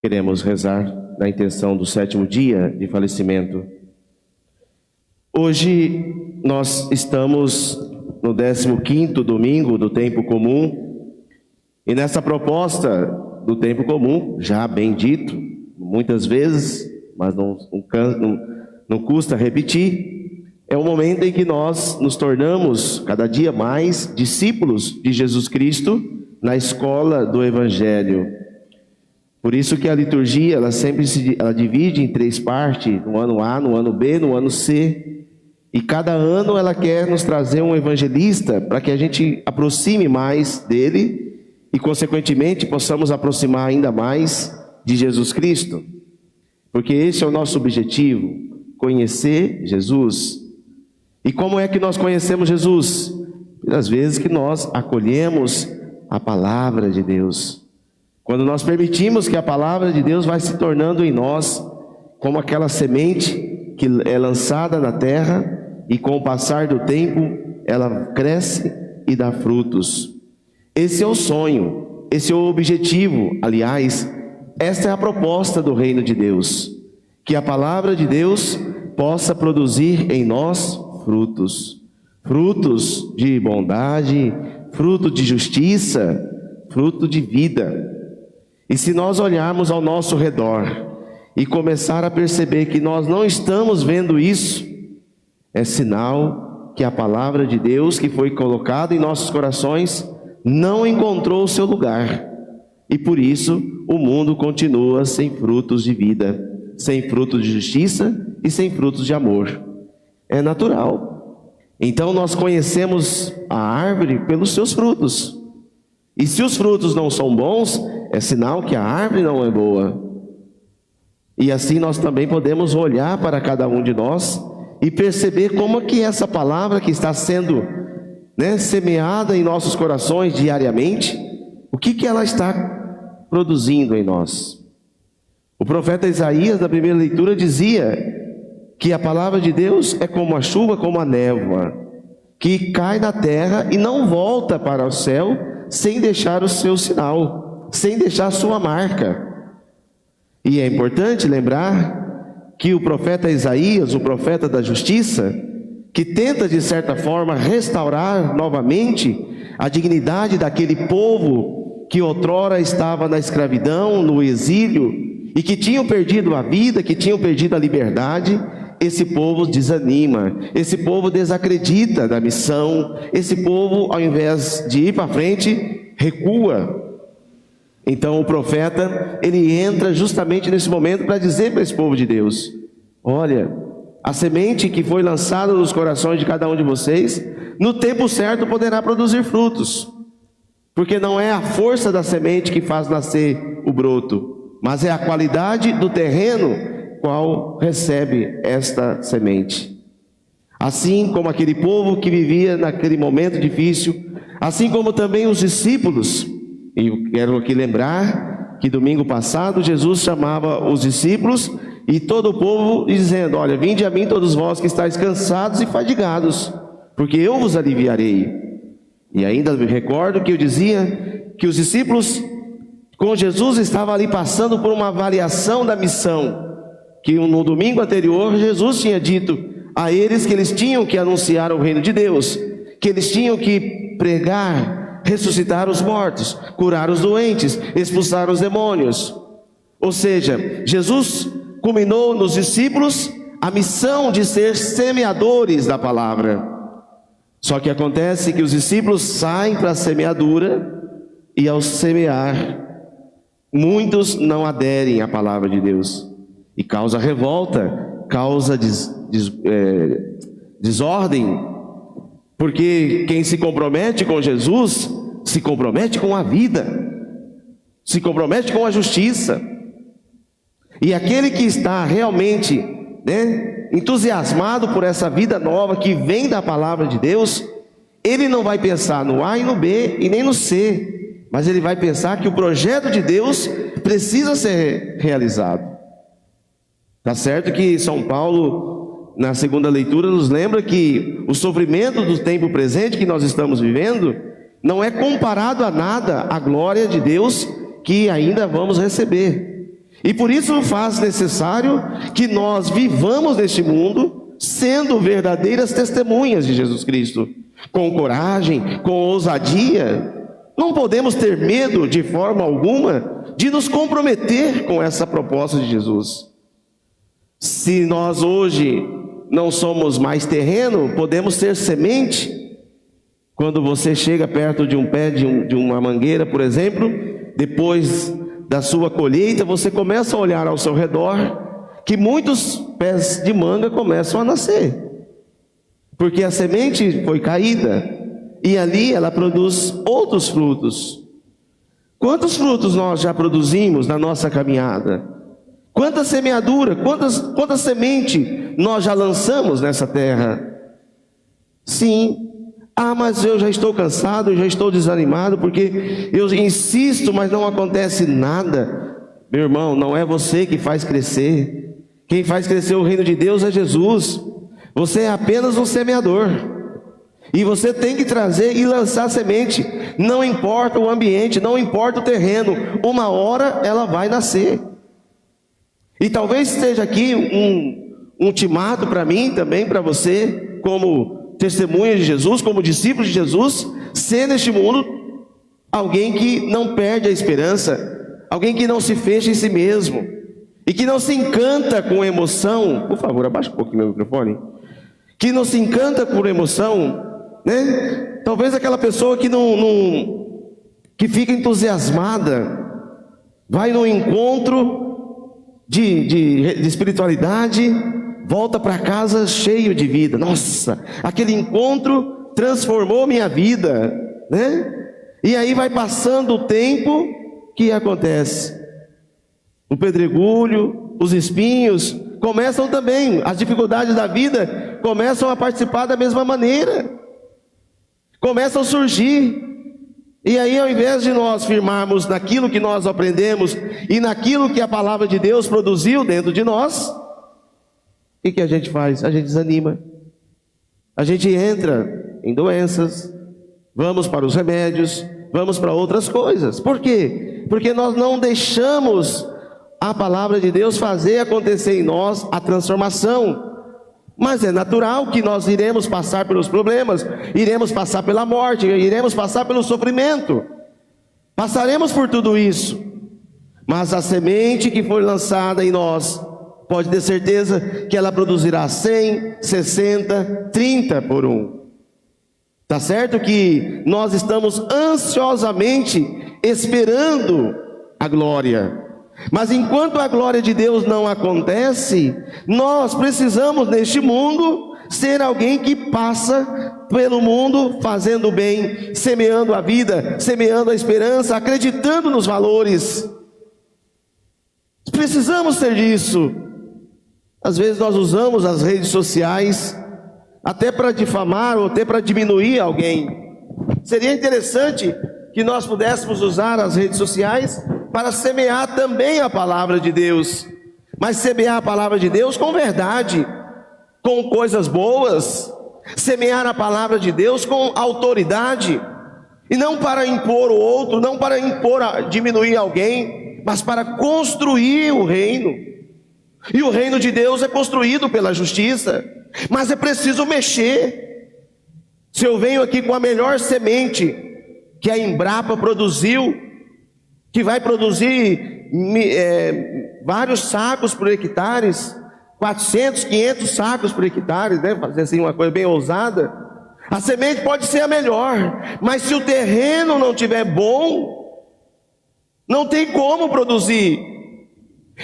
Queremos rezar na intenção do 7º dia de falecimento. Hoje nós estamos no 15º domingo do tempo comum, e nessa proposta do tempo comum, já bem dito muitas vezes, mas não custa repetir, é o momento em que nós nos tornamos cada dia mais discípulos de Jesus Cristo na escola do Evangelho. Por isso que a liturgia, ela divide em 3 partes, no ano A, no ano B, no ano C. E cada ano ela quer nos trazer um evangelista para que a gente aproxime mais dele e, consequentemente, possamos aproximar ainda mais de Jesus Cristo. Porque esse é o nosso objetivo, conhecer Jesus. E como é que nós conhecemos Jesus? Pelas vezes que nós acolhemos a palavra de Deus. Quando nós permitimos que a palavra de Deus vai se tornando em nós como aquela semente que é lançada na terra e com o passar do tempo ela cresce e dá frutos. Esse é o sonho, esse é o objetivo. Aliás, esta é a proposta do reino de Deus, que a palavra de Deus possa produzir em nós frutos, frutos de bondade, fruto de justiça, fruto de vida. E se nós olharmos ao nosso redor e começar a perceber que nós não estamos vendo isso, é sinal que a palavra de Deus que foi colocada em nossos corações não encontrou o seu lugar. E por isso o mundo continua sem frutos de vida, sem frutos de justiça e sem frutos de amor. É natural. Então nós conhecemos a árvore pelos seus frutos. E se os frutos não são bons, é sinal que a árvore não é boa. E assim nós também podemos olhar para cada um de nós e perceber como que essa palavra que está sendo semeada em nossos corações diariamente, o que ela está produzindo em nós. O profeta Isaías, na primeira leitura, dizia que a palavra de Deus é como a chuva, como a névoa, que cai na terra e não volta para o céu sem deixar o seu sinal, sem deixar a sua marca. E é importante lembrar que o profeta Isaías, o profeta da justiça, que tenta de certa forma restaurar novamente a dignidade daquele povo que outrora estava na escravidão, no exílio, e que tinham perdido a vida, que tinham perdido a liberdade. Esse povo desanima, esse povo desacredita da missão, esse povo, ao invés de ir para frente, recua. Então o profeta, ele entra justamente nesse momento para dizer para esse povo de Deus: olha, a semente que foi lançada nos corações de cada um de vocês, no tempo certo poderá produzir frutos, porque não é a força da semente que faz nascer o broto, mas é a qualidade do terreno qual recebe esta semente. Assim como aquele povo que vivia naquele momento difícil, assim como também os discípulos. E eu quero aqui lembrar que domingo passado Jesus chamava os discípulos e todo o povo dizendo: olha, vinde a mim todos vós que estáis cansados e fadigados, porque eu vos aliviarei. E ainda me recordo que eu dizia que os discípulos com Jesus estavam ali passando por uma avaliação da missão, que no domingo anterior Jesus tinha dito a eles que eles tinham que anunciar o reino de Deus, que eles tinham que pregar, ressuscitar os mortos, curar os doentes, expulsar os demônios. Ou seja, Jesus culminou nos discípulos a missão de ser semeadores da palavra. Só que acontece que os discípulos saem para a semeadura e ao semear, muitos não aderem à palavra de Deus. E causa revolta, causa desordem, porque quem se compromete com Jesus, se compromete com a vida, se compromete com a justiça. E aquele que está realmente entusiasmado por essa vida nova que vem da palavra de Deus, ele não vai pensar no A e no B e nem no C, mas ele vai pensar que o projeto de Deus precisa ser realizado. Está certo que São Paulo, na segunda leitura, nos lembra que o sofrimento do tempo presente que nós estamos vivendo não é comparado a nada à glória de Deus que ainda vamos receber. E por isso faz necessário que nós vivamos neste mundo sendo verdadeiras testemunhas de Jesus Cristo, com coragem, com ousadia. Não podemos ter medo de forma alguma de nos comprometer com essa proposta de Jesus. Se nós hoje não somos mais terreno, podemos ser semente. Quando você chega perto de um pé de uma mangueira, por exemplo, depois da sua colheita, você começa a olhar ao seu redor, que muitos pés de manga começam a nascer, porque a semente foi caída, e ali ela produz outros frutos. Quantos frutos nós já produzimos na nossa caminhada? Quanta semeadura, quanta semente nós já lançamos nessa terra? Sim. Mas eu já estou cansado, eu já estou desanimado, porque eu insisto, mas não acontece nada. Meu irmão, não é você que faz crescer. Quem faz crescer o reino de Deus é Jesus. Você é apenas um semeador. E você tem que trazer e lançar semente. Não importa o ambiente, não importa o terreno. Uma hora ela vai nascer. E talvez esteja aqui um ultimato para mim, também para você, como testemunha de Jesus, como discípulo de Jesus, ser neste mundo alguém que não perde a esperança, alguém que não se fecha em si mesmo, e que não se encanta com emoção. Por favor, abaixa um pouquinho meu microfone. Que não se encanta por emoção, né? Talvez aquela pessoa que que fica entusiasmada, vai num encontro de espiritualidade, volta para casa cheio de vida. Nossa, aquele encontro transformou minha vida, né? E aí vai passando o tempo, o que acontece? O pedregulho, os espinhos começam também, as dificuldades da vida começam a participar da mesma maneira, começam a surgir. E aí, ao invés de nós firmarmos naquilo que nós aprendemos e naquilo que a palavra de Deus produziu dentro de nós, o que a gente faz? A gente desanima, a gente entra em doenças, vamos para os remédios, vamos para outras coisas. Por quê? Porque nós não deixamos a palavra de Deus fazer acontecer em nós a transformação. Mas é natural que nós iremos passar pelos problemas, iremos passar pela morte, iremos passar pelo sofrimento, passaremos por tudo isso. Mas a semente que foi lançada em nós, pode ter certeza que ela produzirá 100, 60, 30 por um. Tá certo que nós estamos ansiosamente esperando a glória. Mas enquanto a glória de Deus não acontece, nós precisamos neste mundo ser alguém que passa pelo mundo fazendo o bem, semeando a vida, semeando a esperança, acreditando nos valores. Precisamos ser disso. Às vezes nós usamos as redes sociais até para difamar ou até para diminuir alguém. Seria interessante que nós pudéssemos usar as redes sociais para semear também a palavra de Deus, mas semear a palavra de Deus com verdade, com coisas boas, semear a palavra de Deus com autoridade, e não para impor o outro, não para diminuir alguém, mas para construir o reino. E o reino de Deus é construído pela justiça, mas é preciso mexer. Se eu venho aqui com a melhor semente que a Embrapa produziu, que vai produzir vários sacos por hectare, 400, 500 sacos por hectare, né? Fazer assim uma coisa bem ousada. A semente pode ser a melhor, mas se o terreno não tiver bom, não tem como produzir.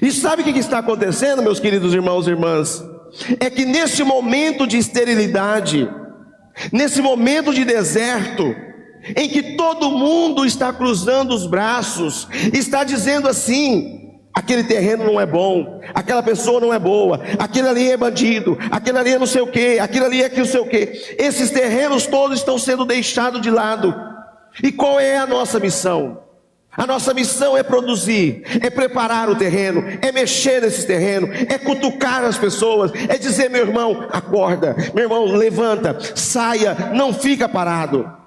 E sabe o que está acontecendo, meus queridos irmãos e irmãs? É que nesse momento de esterilidade, nesse momento de deserto, em que todo mundo está cruzando os braços, está dizendo assim: aquele terreno não é bom, aquela pessoa não é boa, aquele ali é bandido, aquele ali é não sei o que, aquele ali é que não sei o que. Esses terrenos todos estão sendo deixados de lado. E qual é a nossa missão? A nossa missão é produzir, é preparar o terreno, é mexer nesse terreno, é cutucar as pessoas, é dizer: meu irmão, acorda, meu irmão, levanta, saia, não fica parado.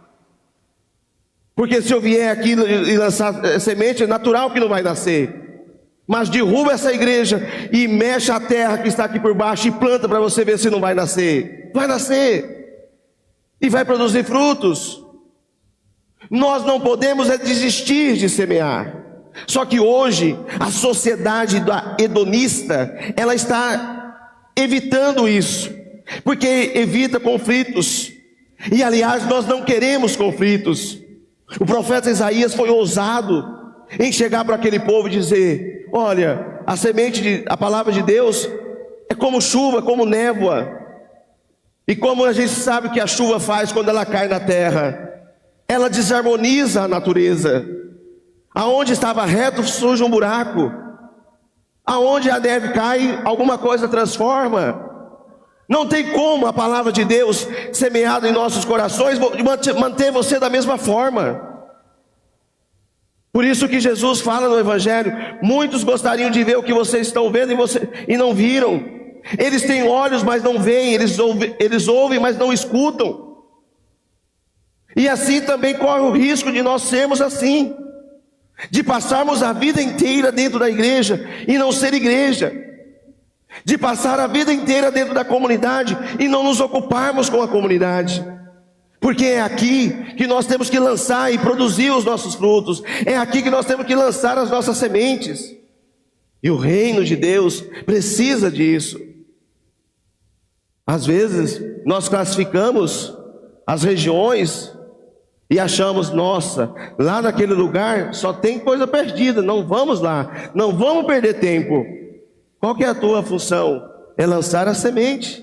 Porque se eu vier aqui e lançar semente, é natural que não vai nascer. Mas derruba essa igreja e mexe a terra que está aqui por baixo e planta para você ver se não vai nascer. Vai nascer e vai produzir frutos. Nós não podemos desistir de semear. Só que hoje a sociedade hedonista, ela está evitando isso, porque evita conflitos. E aliás, nós não queremos conflitos. O profeta Isaías foi ousado em chegar para aquele povo e dizer: olha, a palavra de Deus é como chuva, como névoa. E como a gente sabe que a chuva faz quando ela cai na terra, ela desarmoniza a natureza. Aonde estava reto surge um buraco. Aonde a neve cai, alguma coisa transforma. Não tem como a palavra de Deus semeada em nossos corações manter você da mesma forma. Por isso que Jesus fala no Evangelho: muitos gostariam de ver o que vocês estão vendo e não viram. Eles têm olhos, mas não veem. Eles ouvem, mas não escutam. E assim também corre o risco de nós sermos assim, de passarmos a vida inteira dentro da igreja e não ser igreja, de passar a vida inteira dentro da comunidade e não nos ocuparmos com a comunidade. Porque é aqui que nós temos que lançar e produzir os nossos frutos. É aqui que nós temos que lançar as nossas sementes. E o reino de Deus precisa disso. Às vezes nós classificamos as regiões e achamos: nossa, lá naquele lugar só tem coisa perdida, não vamos lá, não vamos perder tempo. Qual que é a tua função? É lançar a semente.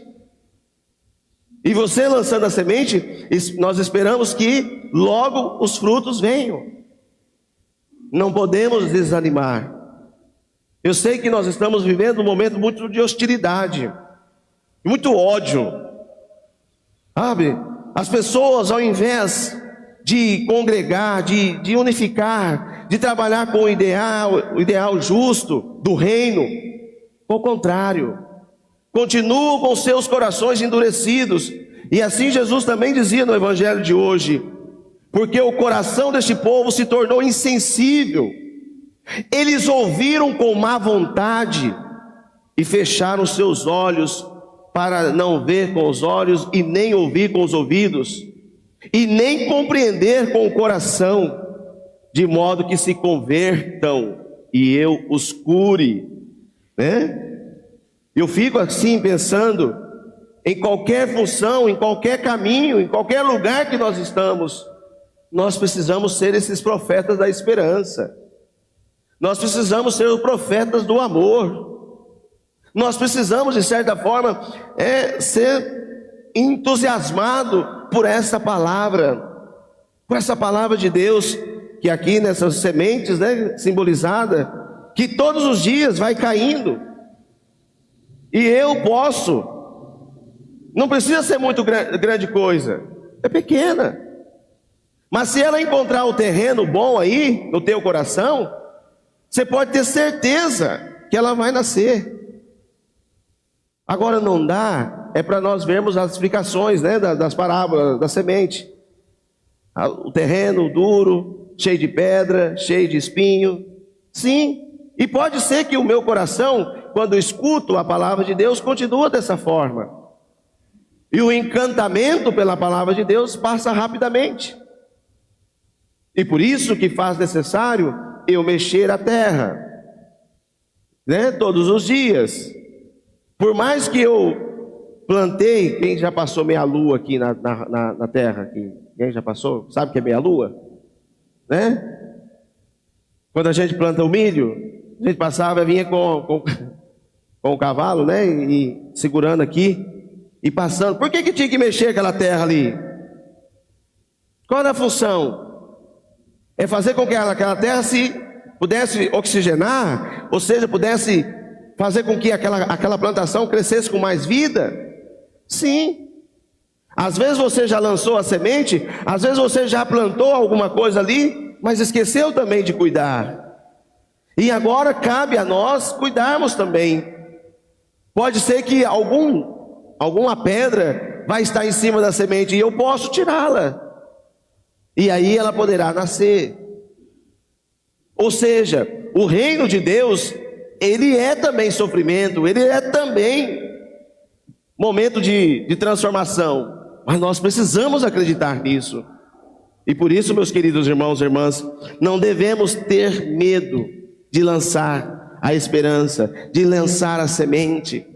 E você lançando a semente, nós esperamos que logo os frutos venham. Não podemos desanimar. Eu sei que nós estamos vivendo um momento muito de hostilidade, muito ódio. Sabe? As pessoas, ao invés de congregar, de unificar, de trabalhar com o ideal justo do reino, ao contrário, continuam com seus corações endurecidos. E assim Jesus também dizia no Evangelho de hoje: porque o coração deste povo se tornou insensível. Eles ouviram com má vontade e fecharam seus olhos para não ver com os olhos e nem ouvir com os ouvidos e nem compreender com o coração, de modo que se convertam e eu os cure, né? Eu fico assim pensando, em qualquer função, em qualquer caminho, em qualquer lugar que nós estamos, nós precisamos ser esses profetas da esperança. Nós precisamos ser os profetas do amor. Nós precisamos, de certa forma, ser entusiasmado por essa palavra de Deus, que aqui nessas sementes, né, simbolizada, que todos os dias vai caindo. E eu posso, não precisa ser muito grande coisa, é pequena. Mas se ela encontrar o terreno bom aí, no teu coração, você pode ter certeza que ela vai nascer. Agora não dá, é para nós vermos as explicações, né, das parábolas da semente. O terreno duro, cheio de pedra, cheio de espinho. Sim, e pode ser que o meu coração, quando escuto a palavra de Deus, continua dessa forma. E o encantamento pela palavra de Deus passa rapidamente. E por isso que faz necessário eu mexer a terra, né, todos os dias. Por mais que eu plantei, quem já passou meia lua aqui na terra? Aqui? Quem já passou? Sabe o que é meia lua? Né? Quando a gente planta o milho, a gente passava, vinha com o cavalo, né, e segurando aqui e passando. Por que tinha que mexer aquela terra ali? Qual era a função? É fazer com que aquela terra se pudesse oxigenar, ou seja, pudesse fazer com que aquela plantação crescesse com mais vida? Sim. Às vezes você já lançou a semente, às vezes você já plantou alguma coisa ali, mas esqueceu também de cuidar. E agora cabe a nós cuidarmos também. Pode ser que alguma pedra vai estar em cima da semente e eu posso tirá-la. E aí ela poderá nascer. Ou seja, o reino de Deus ele é também sofrimento, ele é também momento de transformação. Mas nós precisamos acreditar nisso. E por isso, meus queridos irmãos e irmãs, não devemos ter medo de lançar a esperança, de lançar a semente.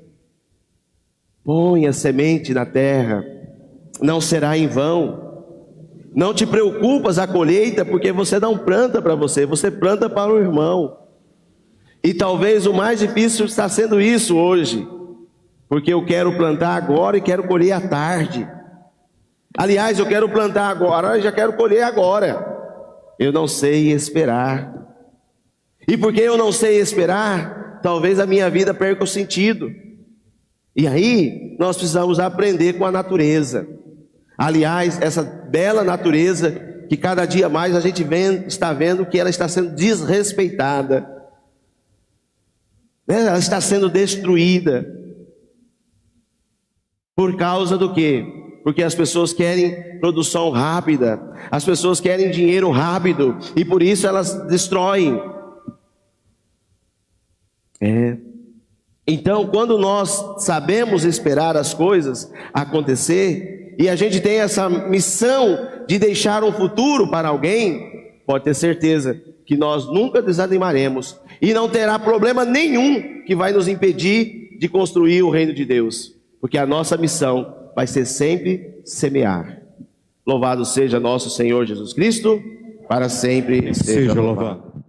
Põe a semente na terra, não será em vão. Não te preocupas a colheita, porque você não planta para você, você planta para o irmão. E talvez o mais difícil está sendo isso hoje, porque eu quero plantar agora e quero colher à tarde. Aliás, eu quero plantar agora e já quero colher agora. Eu não sei esperar. E porque eu não sei esperar, talvez a minha vida perca o sentido. E aí, nós precisamos aprender com a natureza. Aliás, essa bela natureza, que cada dia mais a gente está vendo que ela está sendo desrespeitada. Ela está sendo destruída. Por causa do quê? Porque as pessoas querem produção rápida, as pessoas querem dinheiro rápido, e por isso elas destroem. Então, quando nós sabemos esperar as coisas acontecer, e a gente tem essa missão de deixar um futuro para alguém, pode ter certeza que nós nunca desanimaremos, e não terá problema nenhum que vai nos impedir de construir o reino de Deus, porque a nossa missão vai ser sempre semear. Louvado seja nosso Senhor Jesus Cristo, para sempre seja louvado.